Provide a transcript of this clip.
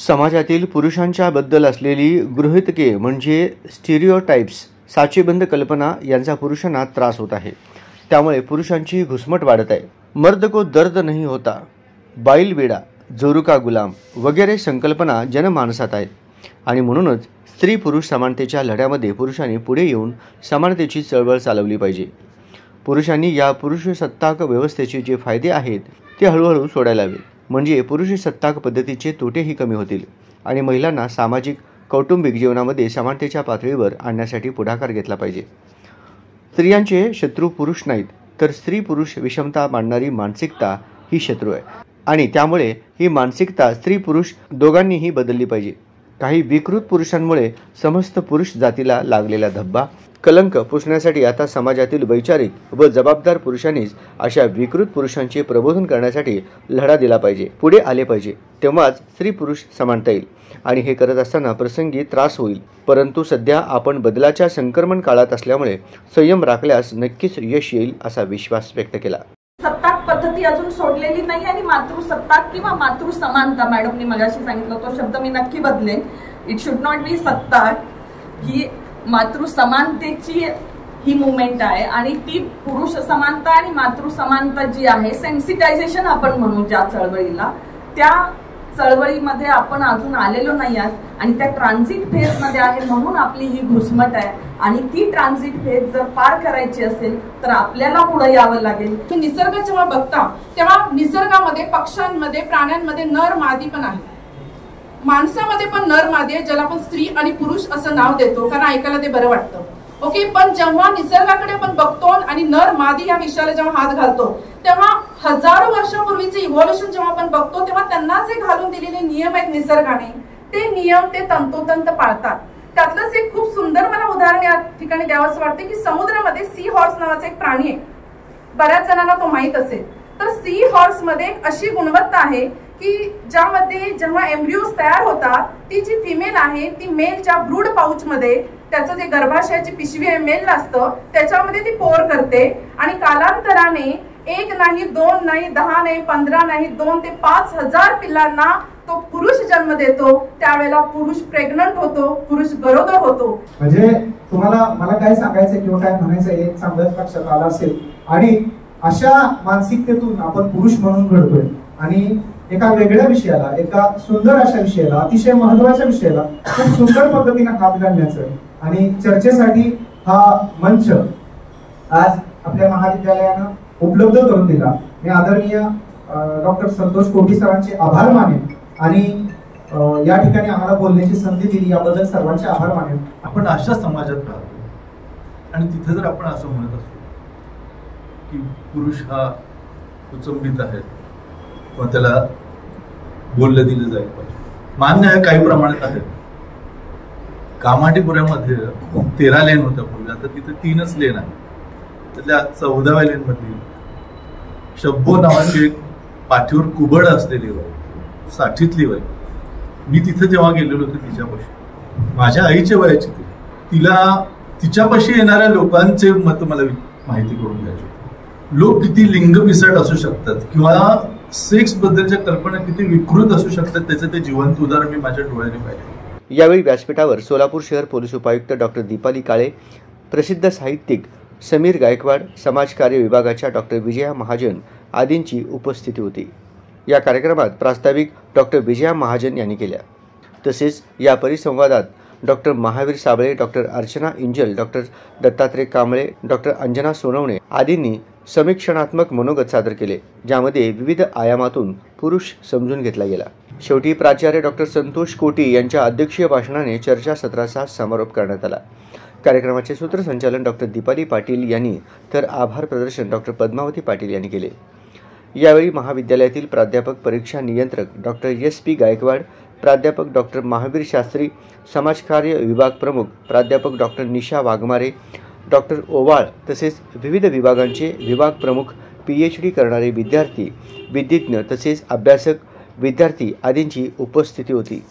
समाजातील पुरुषांच्या बद्दल असलेली गृहीतके म्हणजे स्टिरियोटाइप्स, साचेबंद कल्पना यांचा पुरुषांना त्रास होत आहे। त्यामुळे पुरुषांची घुसमट वाढत आहे। मर्द को दर्द नहीं होता, बाईल वेडा, जोरू का गुलाम वगैरे संकल्पना जनमानसात आहेत आणि म्हणूनच स्त्री पुरुष समानतेच्या लढ्यामध्ये पुरुषांनी पुढे येऊन समानतेची चळवळ चालवली पाहिजे। पुरुषांनी या पुरुषसत्ताक व्यवस्थेचे जे फायदे आहेत ते हळूहळू सोडायला हवे, म्हणजे पुरुषसत्ताक पद्धतीचे तोटेही कमी होतील आणि महिलांना सामाजिक कौटुंबिक जीवनामध्ये समानतेच्या पातळीवर आणण्यासाठी पुढाकार घेतला पाहिजे। स्त्रियांचे शत्रू पुरुष नाहीत, तर स्त्री पुरुष विषमता मांडणारी मानसिकता ही शत्रू आहे आणि त्यामुळे ही मानसिकता स्त्री पुरुष दोघांनीही बदलली पाहिजे। काही विकृत पुरुषांमुळे समस्त पुरुष जातीला लागलेला धब्बा कलंक पुसण्यासाठी आता समाजातील वैचारिक व जबाबदार पुरुषांनीच अशा विकृत पुरुषांचे प्रबोधन करण्यासाठी लढा दिला पाहिजे, पुढे आले पाहिजे। तेव्हाच स्त्री पुरुष समानता येईल आणि हे करत असताना प्रसंगी त्रास होईल, परंतु सध्या आपण बदलाच्या संक्रमण काळात असल्यामुळे संयम राखल्यास नक्कीच यश येईल असा विश्वास व्यक्त केला। सत्ताक पद्धती अजून सोडलेली नाही आणि मातृसत्ताक किंवा मातृसमानता, मॅडमनी मगाशी सांगितलं तो शब्द मी नक्की बदलेन। It should not be Sattar, he मातृसमानतेची he movement आहे आणि ती पुरुष समानता आणि मातृसमानता जी आहे, सेन्सिटायझेशन आपण म्हणू ज्या चळवळीला, त्या चळवळीमध्ये आपण अजून आलेलो नाही आहात आणि त्या ट्रान्झिट फेज मध्ये आहे, म्हणून आपली ही घुसमट आहे आणि ती ट्रान्झिट फेज जर पार करायची असेल तर आपल्याला पुढे यावं लागेल। निसर्ग जेव्हा बघता तेव्हा निसर्गामध्ये पक्ष्यांमध्ये प्राण्यांमध्ये नर मादी पण आहे, माणसामध्ये पण नर मादी आहे, ज्याला आपण स्त्री आणि पुरुष असं नाव देतो कारण ऐकायला ते बरं वाटतं। ओके, पण जेव्हा निसर्गाकडे आपण बघतो आणि नर मादी या विषयाला जेव्हा हात घालतो तेव्हा हजारो वर्षापूर्वीचे इव्हॉल्युशन जेव्हा आपण बघतो तेव्हा त्यांना जे घालून दिलेले नियम आहेत निसर्गाने, ते नियम ते तंतोतंत पाळतात। त्यातलंच एक खूप सुंदर मला उदाहरण या ठिकाणी द्यावंसं वाटते की समुद्रामध्ये सी हॉर्स नावाचा एक प्राणी आहे, बऱ्याच जणांना तो माहित असेल। तर सी हॉर्स मध्ये एक अशी गुणवत्ता आहे की ज्यामध्ये जेव्हा एम्ब्रियोज तयार होतात ती जी फिमेल आहे ती मेलच्या ब्रूड पाउच मध्ये, त्याचं जे गर्भाशयाची पिशवी आहे मेल असतं त्याच्यामध्ये ती पोर करते आणि कालांतराने 1 नाही 2 नाही 10 नाही 15 नाही 2 ते 5,000 पिल्लांना तो पुरुष जन्म देतो। त्यावेळेला पुरुष प्रेग्नंट होतो, पुरुष गरोदर होतो। म्हणजे तुम्हाला मला काय सांगायचं किंवा काय म्हणायचं हे चांगलंच लक्षात आलं असेल आणि अशा मानसिकतेतून आपण पुरुष म्हणून घडतोय आणि एका वेगळ्या विषयाला, एका सुंदर अशा विषयाला, अतिशय महत्त्वाच्या विषयाला खूप सुंदर पद्धतीने हात घालण्याचं आणि चर्चेसाठी हा मंच आज आपल्या महाविद्यालयानं उपलब्ध करून दिला। मी आदरणीय डॉक्टर संतोष कोटी सरांचे आभार मानेन आणि या ठिकाणी आम्हाला बोलण्याची संधी दिली याबद्दल सर्वांचे आभार मानेन। आपण अशा समाजात राहतो आणि तिथे जर आपण असं म्हणत असतो की पुरुष हा उचंबित आहे किंवा त्याला बोललं दिलं जाईल पाहिजे, मान्य आहे, काही प्रमाणात आहे। कामाठीपुऱ्यामध्ये 13 लेन होत्या पूर्वी, आता तिथे 3च लेन आहे। त्यातल्या 14व्या लेन मध्ये शब्बो नावाची एक पाठीवर कुबड असलेली बाई, 60तली बाई, मी तिथे जेव्हा गेलेलो होतो तिच्यापाशी, माझ्या आईच्या वयाची ती, तिला तिच्यापाशी येणाऱ्या लोकांचे मत मला माहिती करून द्यायची। लोक किती लिंग पिसट असू शकतात किंवा सेक्स बद्दलच्या कल्पना किती विकृत असू शकतात त्याचं ते जिवंत उदाहरण मी माझ्या डोळ्याने पाहिले। यावेळी व्यासपीठावर सोलापूर शहर पोलीस उपायुक्त डॉक्टर दीपाली काळे, प्रसिद्ध साहित्यिक समीर गायकवाड, समाजकार्य विभागाच्या डॉक्टर विजया महाजन आदींची उपस्थिती होती। या कार्यक्रमात प्रास्ताविक डॉक्टर विजया महाजन यांनी केल्या। तसेच या परिसंवादात doctor Mahavir Sable, doctor Archana Injal, doctor Dattatray Kamble, doctor Anjana Sonawane आदींनी समीक्षणात्मक मनोगत सादर केले, ज्यामध्ये विविध आयामातून पुरुष समजून घेतला गेला। शेवटी प्राचार्य डॉक्टर संतोष कोटी यांच्या अध्यक्षीय भाषणाने चर्चासत्राचा समारोप करण्यात आला। कार्यक्रमाचे सूत्रसंचालन डॉक्टर दीपाली पाटील यांनी तर आभार प्रदर्शन डॉक्टर पद्मावती पाटील यांनी केले। यावेळी महाविद्यालयातील प्राध्यापक, परीक्षा नियंत्रक डॉक्टर SP गायकवाड, प्राध्यापक डॉक्टर महावीर शास्त्री, समाजकार्य विभाग प्रमुख प्राध्यापक डॉक्टर निशा वाघमारे, डॉक्टर ओवाळ तसेच विविध विभागांचे विभाग प्रमुख, PhD करणारे विद्यार्थी, विधिज्ञ तसेच अभ्यासक, विद्यार्थी आदींची उपस्थिती होती।